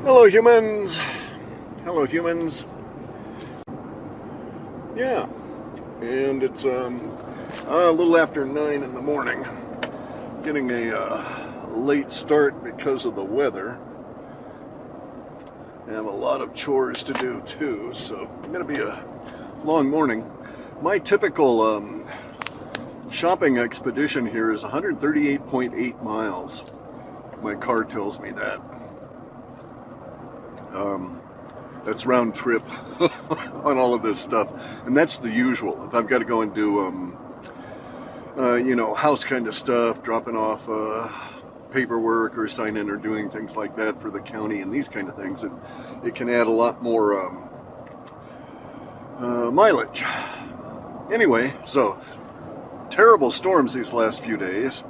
Hello humans! Hello humans! Yeah, and it's a little after 9 in the morning. Getting a late start because of the weather. I have a lot of chores to do too, so it's going to be a long morning. My typical shopping expedition here is 138.8 miles. My car tells me that. That's round trip on all of this stuff, and that's the usual. If I've got to go and do, house kind of stuff, dropping off paperwork or signing or doing things like that for the county and these kind of things, it can add a lot more mileage. Anyway, so terrible storms these last few days.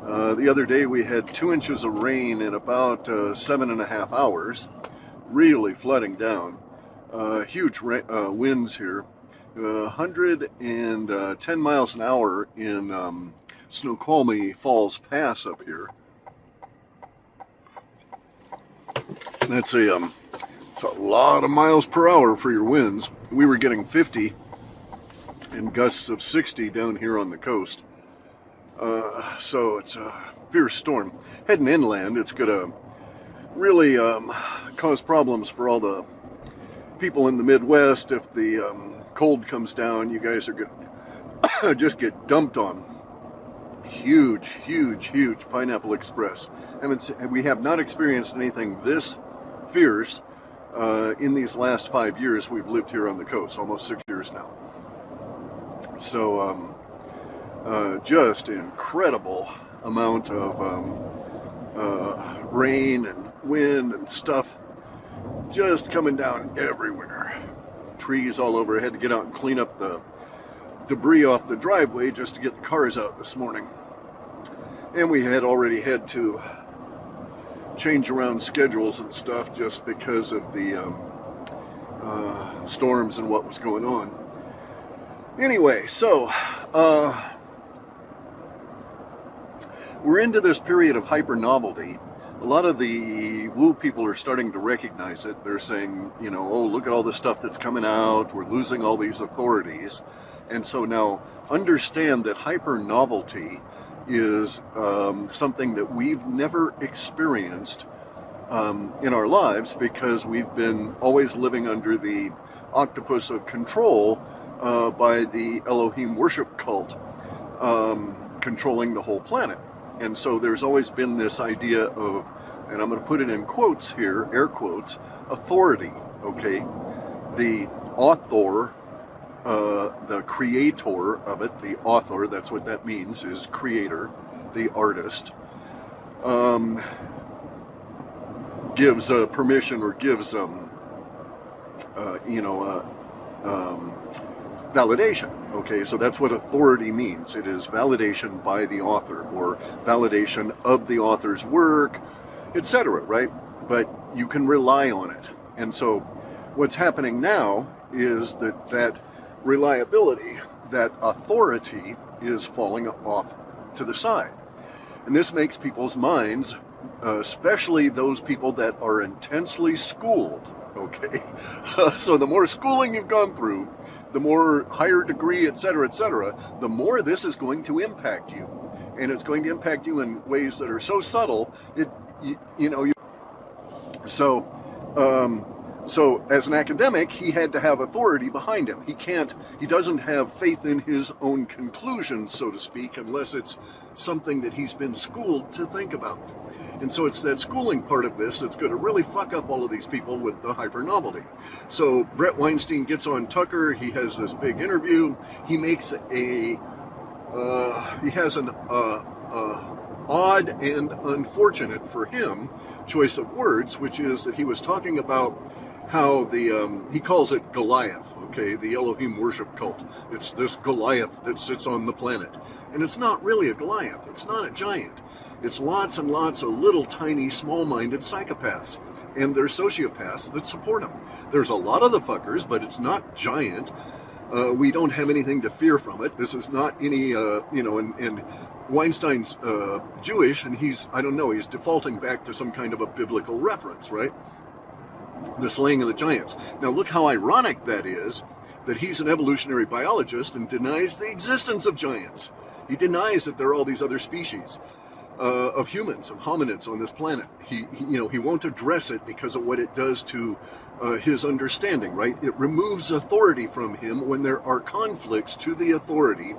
The other day we had 2 inches of rain in about 7.5 hours. Really flooding down. Huge winds here. 110 miles an hour in Snoqualmie Falls Pass up here. It's a lot of miles per hour for your winds. We were getting 50 and gusts of 60 down here on the coast. So it's a fierce storm. Heading inland, it's gonna really cause problems for all the people in the Midwest. If the cold comes down, you guys are gonna just get dumped on. Huge Pineapple Express. We have not experienced anything this fierce in these last 5 years we've lived here on the coast, almost 6 years now. So just incredible amount of rain and wind and stuff just coming down everywhere. Trees all over. I had to get out and clean up the debris off the driveway just to get the cars out this morning. And we had already had to change around schedules and stuff just because of the storms and what was going on. Anyway, so we're into this period of hyper novelty. A lot of the woo people are starting to recognize it. They're saying, oh, look at all the stuff that's coming out. We're losing all these authorities. And so now understand that hyper novelty is something that we've never experienced in our lives, because we've been always living under the octopus of control by the Elohim worship cult controlling the whole planet. And so there's always been this idea of, and I'm going to put it in quotes here, air quotes, authority, okay? The author, the creator of it, the author, that's what that means, is creator, the artist, gives permission or gives, validation. Okay, so that's what authority means. It is validation by the author, or validation of the author's work, etc., right? But you can rely on it. And so what's happening now is that reliability, that authority, is falling off to the side. And this makes people's minds, especially those people that are intensely schooled, okay? So the more schooling you've gone through, the more higher degree, etc., the more this is going to impact you. And it's going to impact you in ways that are so subtle, So as an academic, he had to have authority behind him. He doesn't have faith in his own conclusions, so to speak, unless it's something that he's been schooled to think about. And so it's that schooling part of this that's going to really fuck up all of these people with the hyper novelty. So Brett Weinstein gets on Tucker. He has this big interview. He makes he has an odd and unfortunate for him choice of words, which is that he was talking about how he calls it Goliath, okay, the Elohim worship cult. It's this Goliath that sits on the planet. And it's not really a Goliath. It's not a giant. It's lots and lots of little tiny small-minded psychopaths. And there's sociopaths that support them. There's a lot of the fuckers, but it's not giant. We don't have anything to fear from it. This is not any, and Weinstein's Jewish, and he's defaulting back to some kind of a biblical reference, right? the slaying of the giants. Now look how ironic that is, that he's an evolutionary biologist and denies the existence of giants. He denies that there are all these other species of humans, of hominids on this planet. He won't address it because of what it does to his understanding, right? It removes authority from him when there are conflicts to the authority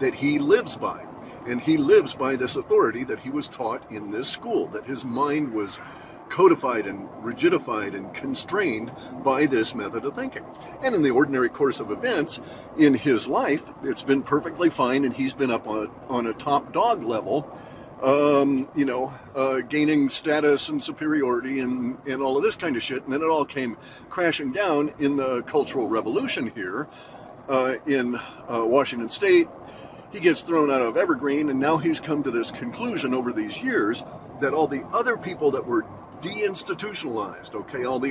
that he lives by. And he lives by this authority that he was taught in this school, that his mind was codified and rigidified and constrained by this method of thinking. And in the ordinary course of events in his life, it's been perfectly fine, and he's been up on a top dog level, gaining status and superiority and all of this kind of shit. And then it all came crashing down in the Cultural Revolution here in Washington State. He gets thrown out of Evergreen, and now he's come to this conclusion over these years that all the other people that were deinstitutionalized, okay, all the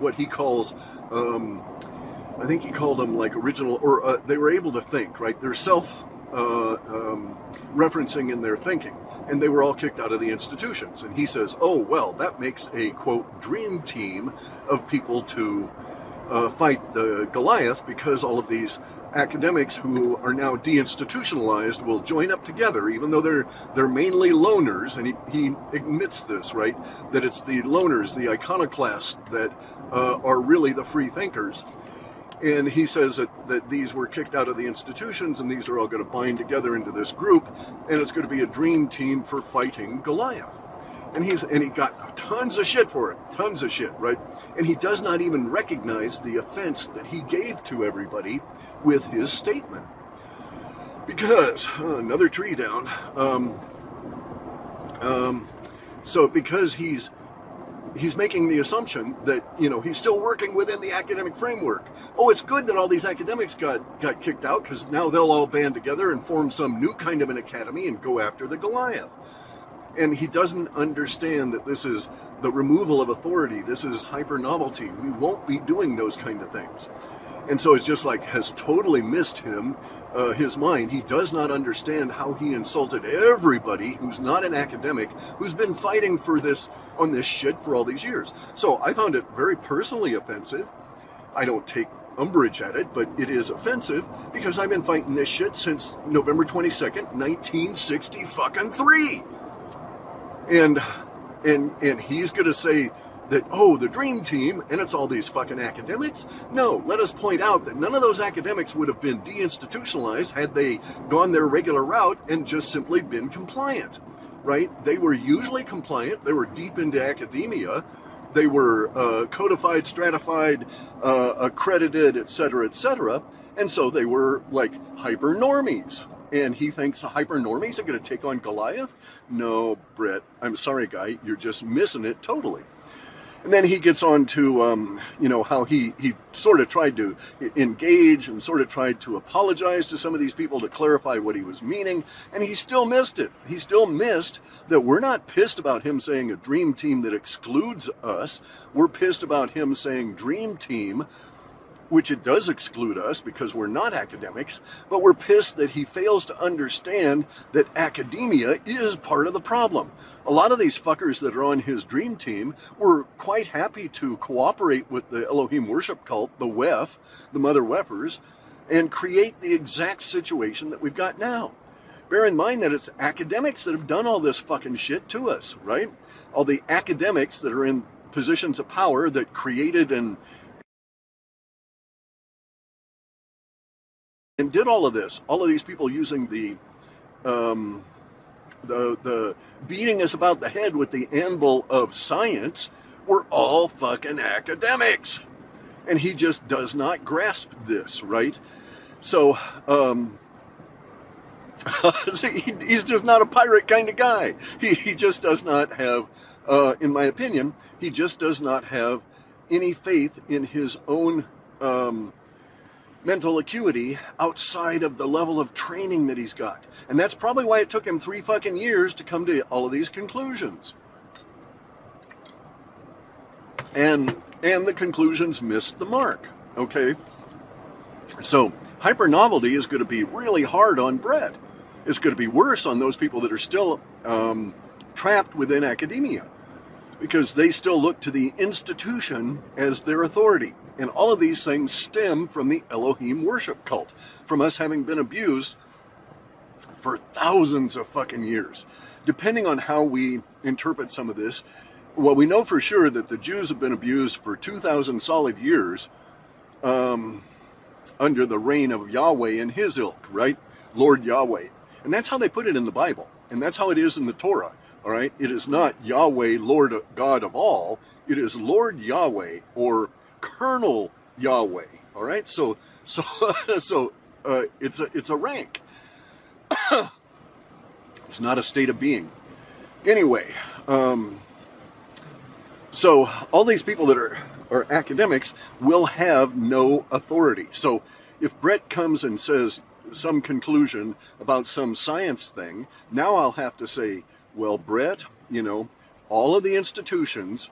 what he calls, I think he called them like original, or they were able to think, right? They're self-referencing in their thinking, and they were all kicked out of the institutions. And he says, oh, well, that makes a, quote, dream team of people to fight the Goliath, because all of these academics who are now deinstitutionalized will join up together, even though they're mainly loners. And he admits this, right? That it's the loners, the iconoclasts, that are really the free thinkers. And he says that these were kicked out of the institutions, and these are all going to bind together into this group, and it's going to be a dream team for fighting Goliath. And he got tons of shit for it, tons of shit, right? And he does not even recognize the offense that he gave to everybody with his statement. Because, another tree down, so because he's making the assumption that, he's still working within the academic framework. Oh, it's good that all these academics got kicked out, because now they'll all band together and form some new kind of an academy and go after the Goliath. And he doesn't understand that this is the removal of authority. This is hyper novelty. We won't be doing those kind of things. And so it's just like has totally missed him, his mind. He does not understand how he insulted everybody who's not an academic, who's been fighting for this on this shit for all these years. So I found it very personally offensive. I don't take umbrage at it, but it is offensive because I've been fighting this shit since November 22nd, 1963. And he's going to say that, oh, the dream team, and it's all these fucking academics. No, let us point out that none of those academics would have been deinstitutionalized had they gone their regular route and just simply been compliant, right? They were usually compliant. They were deep into academia. They were codified, stratified, accredited, etc., and so they were like hyper normies. And he thinks the hyper normies are going to take on Goliath? No, Brett, I'm sorry, guy, you're just missing it totally. And then he gets on to, how he sort of tried to engage and sort of tried to apologize to some of these people to clarify what he was meaning, and he still missed it. He still missed that we're not pissed about him saying a dream team that excludes us. We're pissed about him saying dream team, which it does exclude us because we're not academics, but we're pissed that he fails to understand that academia is part of the problem. A lot of these fuckers that are on his dream team were quite happy to cooperate with the Elohim worship cult, the WEF, the Mother Wefers, and create the exact situation that we've got now. Bear in mind that it's academics that have done all this fucking shit to us, right? All the academics that are in positions of power that created and did all of this. All of these people using the beating us about the head with the anvil of science were all fucking academics. And he just does not grasp this, right? So, he's just not a pirate kind of guy. He just does not have, in my opinion, he just does not have any faith in his own mental acuity outside of the level of training that he's got. And that's probably why it took him 3 fucking years to come to all of these conclusions. And the conclusions missed the mark, okay? So hyper novelty is going to be really hard on Brett. It's going to be worse on those people that are still trapped within academia. because they still look to the institution as their authority. And all of these things stem from the Elohim worship cult, from us having been abused for thousands of fucking years. Depending on how we interpret some of this, well, we know for sure that the Jews have been abused for 2,000 solid years under the reign of Yahweh and his ilk, right? Lord Yahweh. And that's how they put it in the Bible. And that's how it is in the Torah, all right? It is not Yahweh, Lord God of all. It is Lord Yahweh or Colonel Yahweh, all right? So it's a rank. It's not a state of being. Anyway, so all these people that are academics will have no authority. So if Brett comes and says some conclusion about some science thing, now I'll have to say, well, Brett, you know, all of the institutions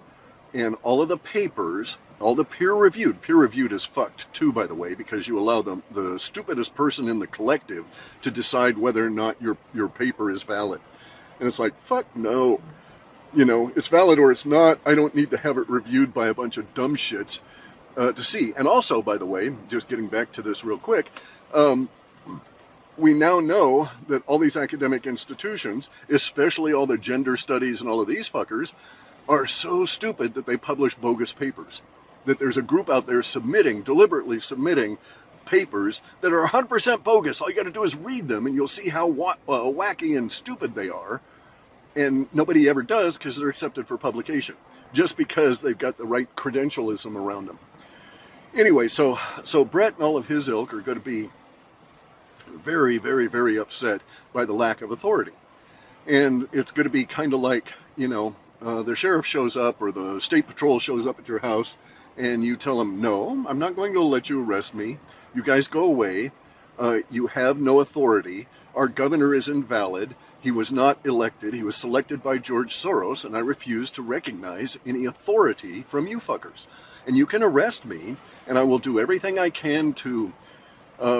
and all of the papers, all the peer-reviewed is fucked too, by the way, because you allow the stupidest person in the collective to decide whether or not your paper is valid. And it's like, fuck no. You know, it's valid or it's not. I don't need to have it reviewed by a bunch of dumb shits to see. And also, by the way, just getting back to this real quick, we now know that all these academic institutions, especially all the gender studies and all of these fuckers, are so stupid that they publish bogus papers. That there's a group out there deliberately submitting papers that are 100% bogus. All you got to do is read them and you'll see how wacky and stupid they are. And nobody ever does because they're accepted for publication, just because they've got the right credentialism around them. Anyway, so Brett and all of his ilk are going to be very, very, very upset by the lack of authority. And it's going to be kind of like, you know, the sheriff shows up or the state patrol shows up at your house and you tell them, no, I'm not going to let you arrest me. You guys go away. You have no authority. Our governor is invalid. He was not elected. He was selected by George Soros, and I refuse to recognize any authority from you fuckers. And you can arrest me, and I will do everything I can to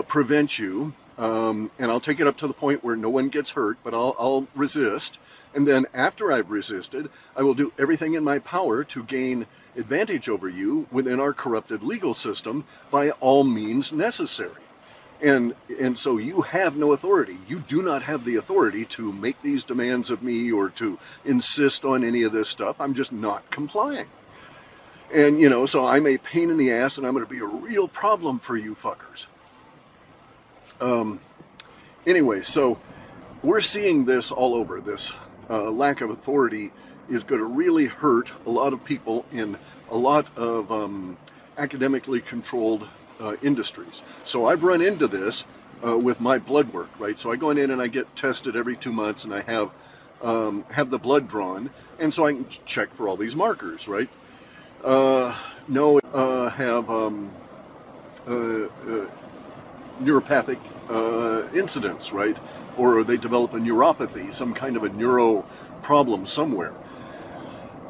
prevent you, and I'll take it up to the point where no one gets hurt, but I'll resist. And then after I've resisted, I will do everything in my power to gain advantage over you within our corrupted legal system by all means necessary. And so you have no authority. You do not have the authority to make these demands of me or to insist on any of this stuff. I'm just not complying. And, you know, so I'm a pain in the ass and I'm going to be a real problem for you fuckers. Anyway, so we're seeing this all over. This lack of authority is going to really hurt a lot of people in a lot of academically controlled industries. So I've run into this with my blood work, right? So I go in and I get tested every 2 months and I have the blood drawn, and so I can check for all these markers, right? Have neuropathic incidents, right? Or they develop a neuropathy, some kind of a neuro problem somewhere.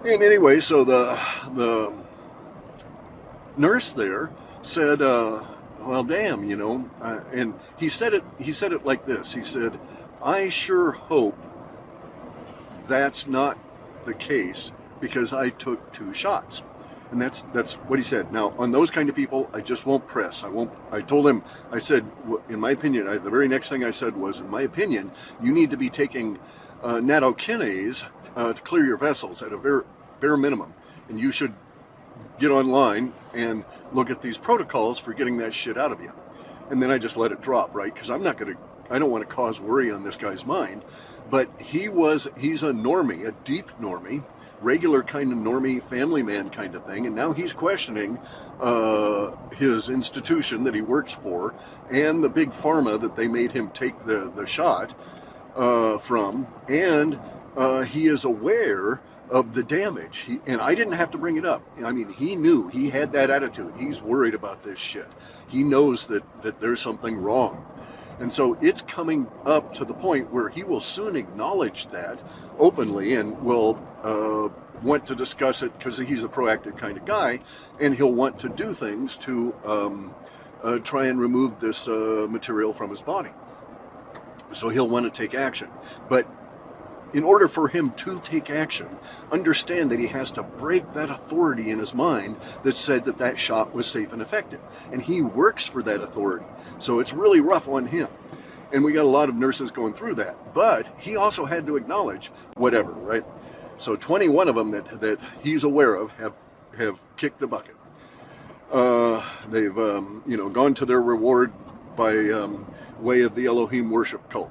And anyway, so the nurse there said, well, damn, you know, and he said it like this. He said, I sure hope that's not the case because I took 2 shots. And that's what he said. Now, on those kind of people, I just won't press. I told him, I said, in my opinion, the very next thing I said was, in my opinion, you need to be taking nattokinase to clear your vessels at a bare minimum. And you should get online and look at these protocols for getting that shit out of you. And then I just let it drop, right? Because I don't want to cause worry on this guy's mind. But he's a normie, a deep normie, regular kind of normie, family man kind of thing. And now he's questioning his institution that he works for and the big pharma that they made him take the shot from. And he is aware of the damage. And I didn't have to bring it up. I mean, he knew, he had that attitude. He's worried about this shit. He knows that there's something wrong. And so it's coming up to the point where he will soon acknowledge that openly and will want to discuss it because he's a proactive kind of guy, and he'll want to do things to try and remove this material from his body. So he'll want to take action. But in order for him to take action, understand that he has to break that authority in his mind that said that that shot was safe and effective. And he works for that authority. So it's really rough on him. And we got a lot of nurses going through that. But he also had to acknowledge whatever, right? So 21 of them that he's aware of have kicked the bucket. They've gone to their reward by way of the Elohim worship cult.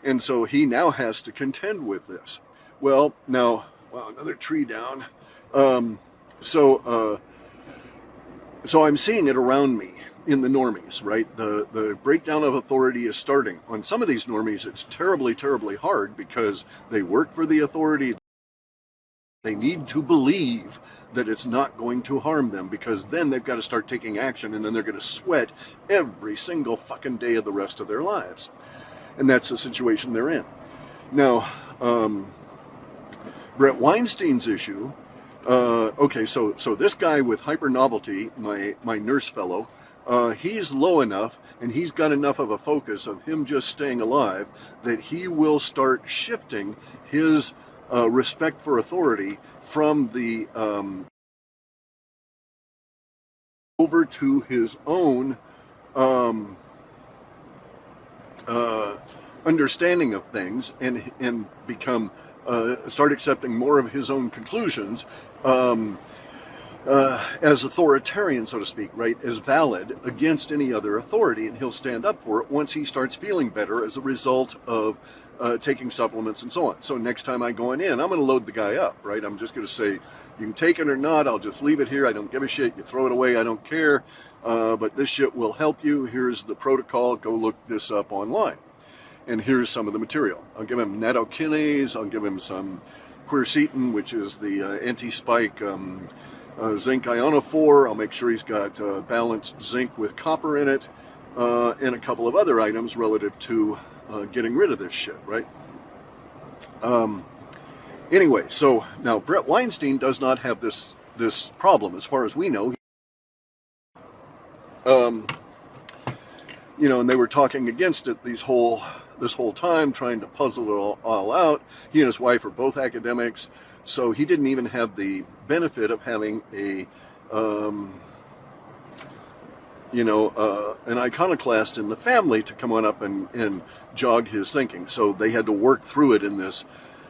And so he now has to contend with this. Well, now, wow, another tree down. So I'm seeing it around me in the normies, right? The breakdown of authority is starting. On some of these normies, it's terribly, terribly hard because they work for the authority. They need to believe that it's not going to harm them, because then they've got to start taking action, and then they're going to sweat every single fucking day of the rest of their lives. And that's the situation they're in. Now, Brett Weinstein's issue, okay, so this guy with hypernovelty, my nurse fellow, he's low enough and he's got enough of a focus of him just staying alive that he will start shifting his respect for authority from the over to his own understanding of things, and become start accepting more of his own conclusions as authoritarian, so to speak, right, as valid against any other authority, and he'll stand up for it once he starts feeling better as a result of taking supplements and so on. So next time I go in, I'm going to load the guy up, right? I'm just going to say, you can take it or not, I'll just leave it here, I don't give a shit, you throw it away, I don't care, but this shit will help you, here's the protocol, go look this up online. And here's some of the material. I'll give him nattokinase, I'll give him some quercetin, which is the anti-spike zinc ionophore. I'll make sure he's got balanced zinc with copper in it, and a couple of other items relative to getting rid of this shit, right? Anyway, so now Brett Weinstein does not have this problem, as far as we know. And they were talking against it this whole time, trying to puzzle it all out. He and his wife are both academics, so he didn't even have the benefit of having an iconoclast in the family to come on up and jog his thinking. So they had to work through it in this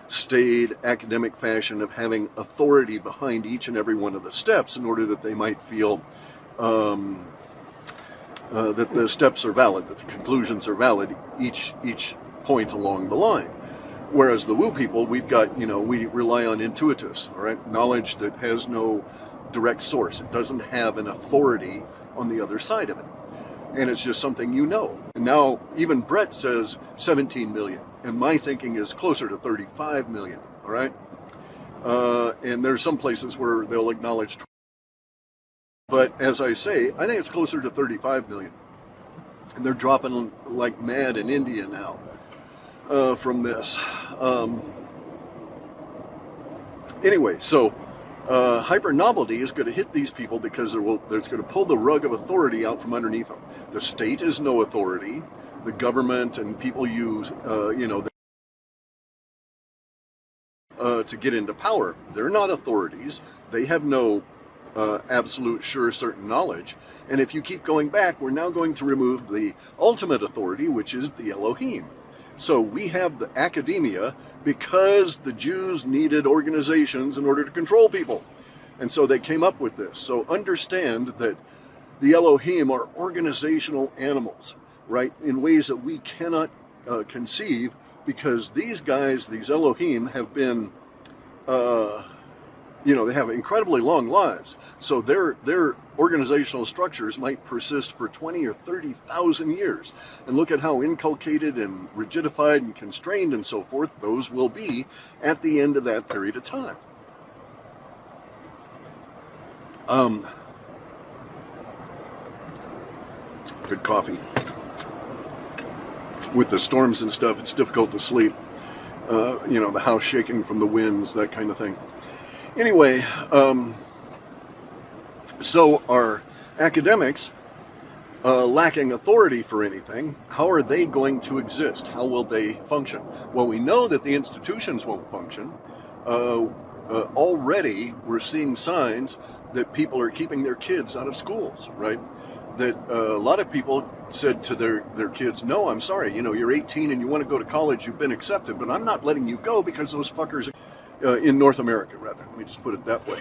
staid academic fashion of having authority behind each and every one of the steps in order that they might feel that the steps are valid, that the conclusions are valid, each point along the line. Whereas the woo people, we've got, we rely on intuitus, all right, knowledge that has no direct source. It doesn't have an authority on the other side of it. And it's just something you know. And now even Brett says 17 million, and my thinking is closer to 35 million, all right? And there's some places where they'll acknowledge, but as I say, I think it's closer to 35 million. And they're dropping like mad in India now from this. Anyway, so hypernovelty is going to hit these people because it's going to pull the rug of authority out from underneath them. The state is no authority. The government and people use, to get into power. They're not authorities. They have no absolute, sure, certain knowledge. And if you keep going back, we're now going to remove the ultimate authority, which is the Elohim. So we have the academia because the Jews needed organizations in order to control people. And so they came up with this. So understand that the Elohim are organizational animals, right, in ways that we cannot conceive, because these guys, these Elohim, have been, they have incredibly long lives. So their organizational structures might persist for 20 or 30,000 years. And look at how inculcated and rigidified and constrained and so forth those will be at the end of that period of time. Good coffee. With the storms and stuff, it's difficult to sleep. The house shaking from the winds, that kind of thing. Anyway, so our academics lacking authority for anything, how are they going to exist? How will they function? Well, we know that the institutions won't function. Already, we're seeing signs that people are keeping their kids out of schools, right? That a lot of people said to their kids, no, I'm sorry, you're 18 and you want to go to college, you've been accepted, but I'm not letting you go because those fuckers in North America, rather. Let me just put it that way.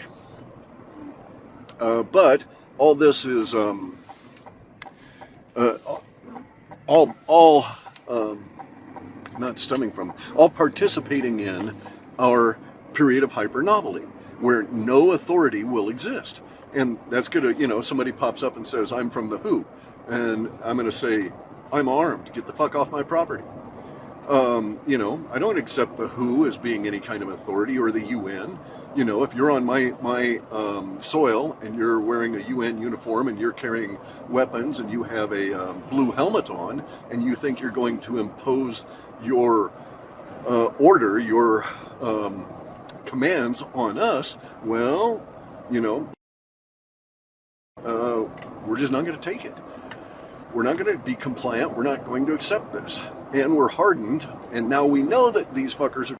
But all this is all participating in our period of hyper-novelty, where no authority will exist. And that's gonna, somebody pops up and says, I'm from the WHO, and I'm gonna say, I'm armed, get the fuck off my property. I don't accept the WHO as being any kind of authority, or the UN. If you're on my soil and you're wearing a UN uniform and you're carrying weapons and you have a blue helmet on and you think you're going to impose your order, your commands on us, well, we're just not going to take it. We're not going to be compliant. We're not going to accept this. And we're hardened, and now we know that these fuckers are...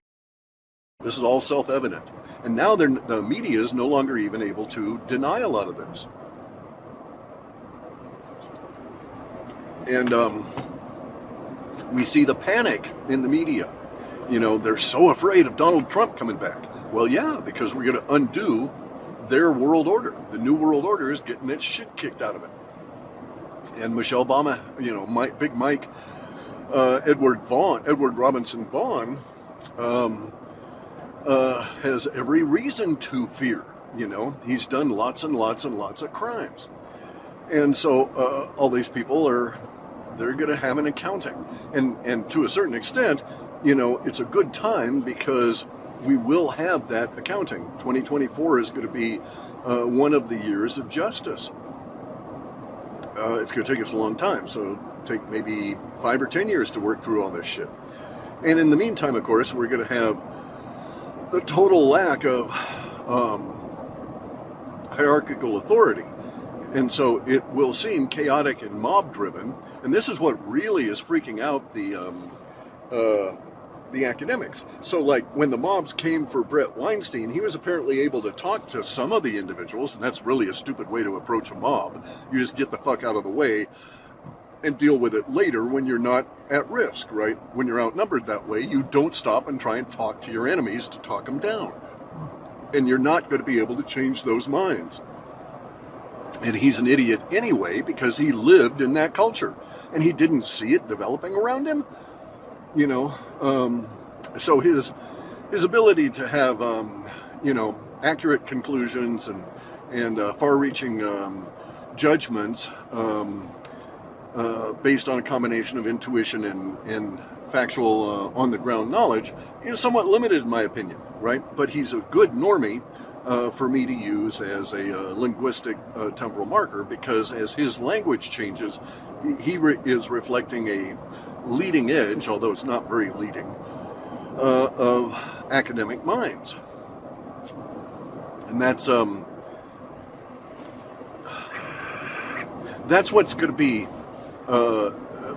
This is all self-evident. And now the media is no longer even able to deny a lot of this. And we see the panic in the media. They're so afraid of Donald Trump coming back. Well, yeah, because we're going to undo their world order. The new world order is getting its shit kicked out of it. And Michelle Obama, Big Mike, Edward Robinson Vaughn, has every reason to fear. He's done lots and lots and lots of crimes. And so all these people they're going to have an accounting. And to a certain extent, it's a good time because we will have that accounting. 2024 is going to be one of the years of justice. It's going to take us a long time, so it'll take maybe 5 or 10 years to work through all this shit. And in the meantime, of course, we're going to have the total lack of hierarchical authority. And so it will seem chaotic and mob-driven, and this is what really is freaking out the academics. So like when the mobs came for Brett Weinstein, he was apparently able to talk to some of the individuals, and that's really a stupid way to approach a mob. You just get the fuck out of the way and deal with it later when you're not at risk, right? When you're outnumbered that way, you don't stop and try and talk to your enemies to talk them down. And you're not going to be able to change those minds. And he's an idiot anyway because he lived in that culture and he didn't see it developing around him. So his ability to have, accurate conclusions and far-reaching judgments based on a combination of intuition and factual on-the-ground knowledge is somewhat limited in my opinion, right? But he's a good normie for me to use as a linguistic temporal marker because as his language changes, he is reflecting a leading edge, although it's not very leading, of academic minds. And that's what's going to be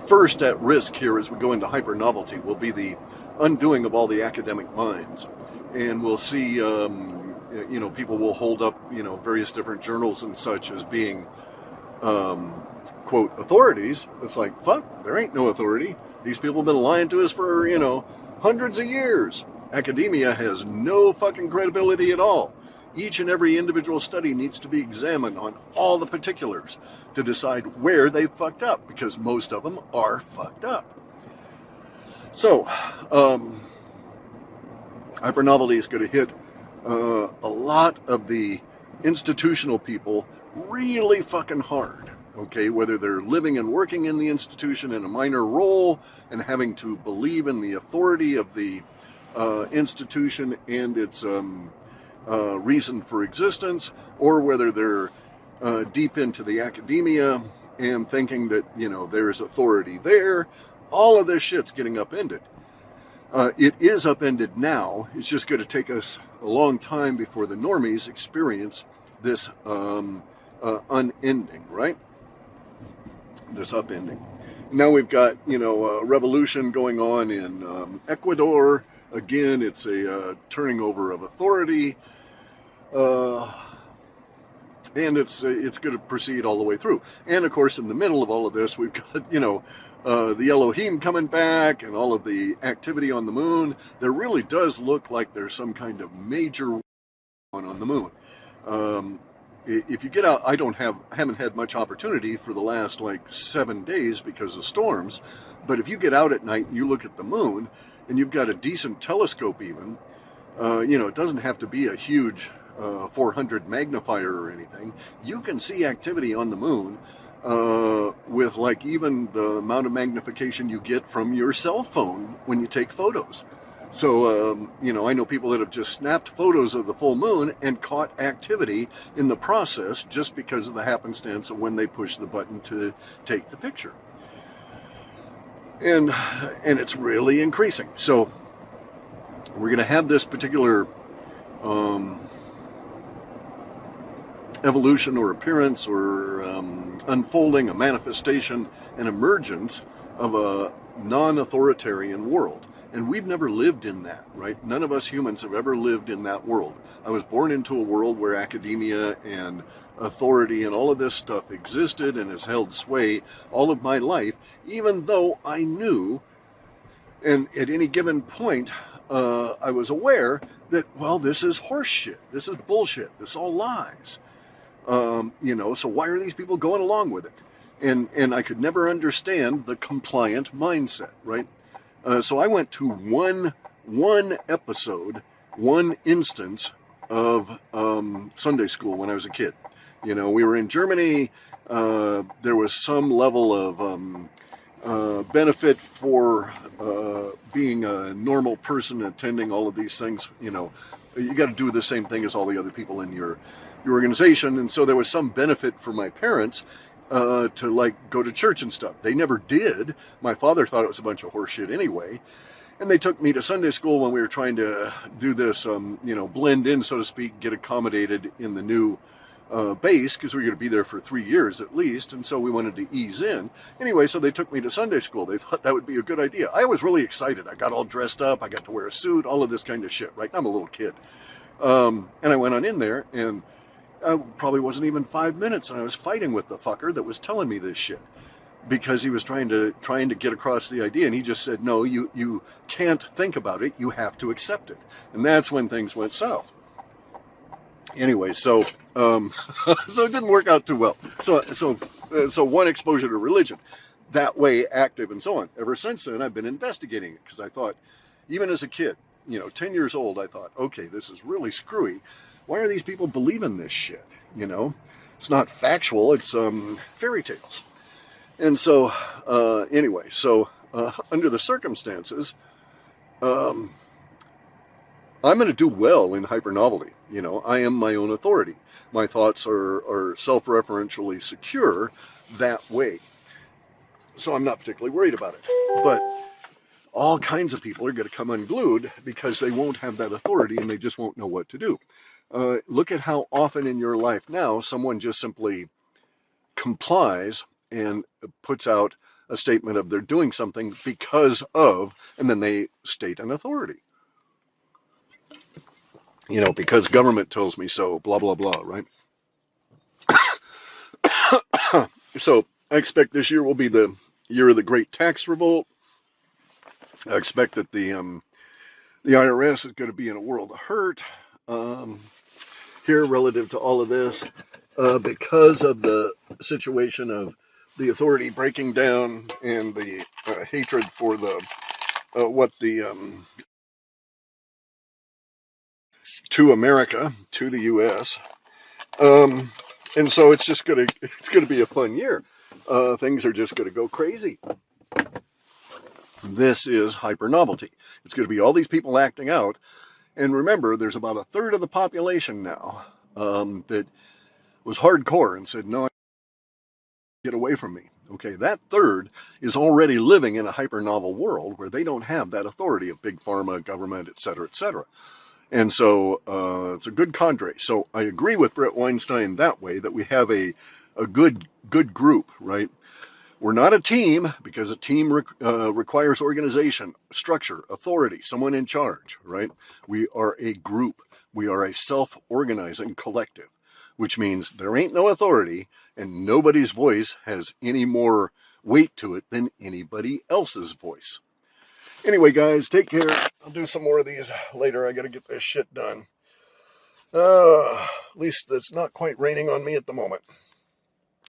first at risk here as we go into hyper novelty will be the undoing of all the academic minds. And we'll see, people will hold up, various different journals and such as being quote, authorities. It's like, fuck, there ain't no authority. These people have been lying to us for, hundreds of years. Academia has no fucking credibility at all. Each and every individual study needs to be examined on all the particulars to decide where they fucked up, because most of them are fucked up. So, hypernovelty is going to hit a lot of the institutional people really fucking hard. Okay, whether they're living and working in the institution in a minor role and having to believe in the authority of the institution and its reason for existence, or whether they're deep into the academia and thinking that, there's authority there, all of this shit's getting upended. It is upended now. It's just going to take us a long time before the normies experience this unending, right? this upending. Now we've got, a revolution going on in Ecuador. Again, it's a turning over of authority, and it's going to proceed all the way through. And of course, in the middle of all of this, we've got, the Elohim coming back and all of the activity on the moon. There really does look like there's some kind of major on the moon. If you get out, I haven't had much opportunity for the last like 7 days because of storms, but if you get out at night and you look at the moon and you've got a decent telescope even, it doesn't have to be a huge 400 magnifier or anything. You can see activity on the moon with like even the amount of magnification you get from your cell phone when you take photos. So, I know people that have just snapped photos of the full moon and caught activity in the process just because of the happenstance of when they push the button to take the picture. And it's really increasing. So we're going to have this particular evolution or appearance or unfolding, a manifestation, an emergence of a non-authoritarian world. And we've never lived in that, right? None of us humans have ever lived in that world. I was born into a world where academia and authority and all of this stuff existed and has held sway all of my life, even though I knew, and at any given point, I was aware that, well, this is horse shit. This is bullshit. This is all lies. So why are these people going along with it? And I could never understand the compliant mindset, right? So I went to one episode, one instance of Sunday school when I was a kid. We were in Germany. There was some level of benefit for being a normal person, attending all of these things. You got to do the same thing as all the other people in your organization. And so there was some benefit for my parents to like go to church and stuff. They never did. My father thought it was a bunch of horseshit anyway. And they took me to Sunday school when we were trying to do this, blend in, so to speak, get accommodated in the new base, because we were going to be there for 3 years at least. And so we wanted to ease in. Anyway, so they took me to Sunday school. They thought that would be a good idea. I was really excited. I got all dressed up. I got to wear a suit, all of this kind of shit, right? I'm a little kid. And I went on in there, and probably wasn't even 5 minutes, and I was fighting with the fucker that was telling me this shit because he was trying to get across the idea, and he just said, no, you can't think about it, you have to accept it. And that's when things went south. Anyway, so so it didn't work out too well. So one exposure to religion, that way active and so on. Ever since then, I've been investigating it because I thought, even as a kid, 10 years old, I thought, okay, this is really screwy. Why are these people believing this shit? It's not factual. It's fairy tales. And so, anyway, under the circumstances, I'm going to do well in hypernovelty. I am my own authority. My thoughts are self-referentially secure that way. So I'm not particularly worried about it. But all kinds of people are going to come unglued because they won't have that authority and they just won't know what to do. Look at how often in your life now someone just simply complies and puts out a statement of they're doing something because of, and then they state an authority. Because government tells me so, blah, blah, blah, right? So I expect this year will be the year of the Great Tax Revolt. I expect that the IRS is going to be in a world of hurt here relative to all of this because of the situation of the authority breaking down and the hatred for the to America, to the U.S. And so it's going to be a fun year. Things are just going to go crazy. This is hypernovelty. It's going to be all these people acting out. And remember, there's about a third of the population now that was hardcore and said, no, get away from me. Okay, that third is already living in a hypernovel world where they don't have that authority of big pharma, government, et cetera, et cetera. And so it's a good cadre. So I agree with Brett Weinstein that way, that we have a good group, right? We're not a team, because a team requires organization, structure, authority, someone in charge, right? We are a group. We are a self-organizing collective, which means there ain't no authority and nobody's voice has any more weight to it than anybody else's voice. Anyway, guys, take care. I'll do some more of these later. I got to get this shit done. At least it's not quite raining on me at the moment.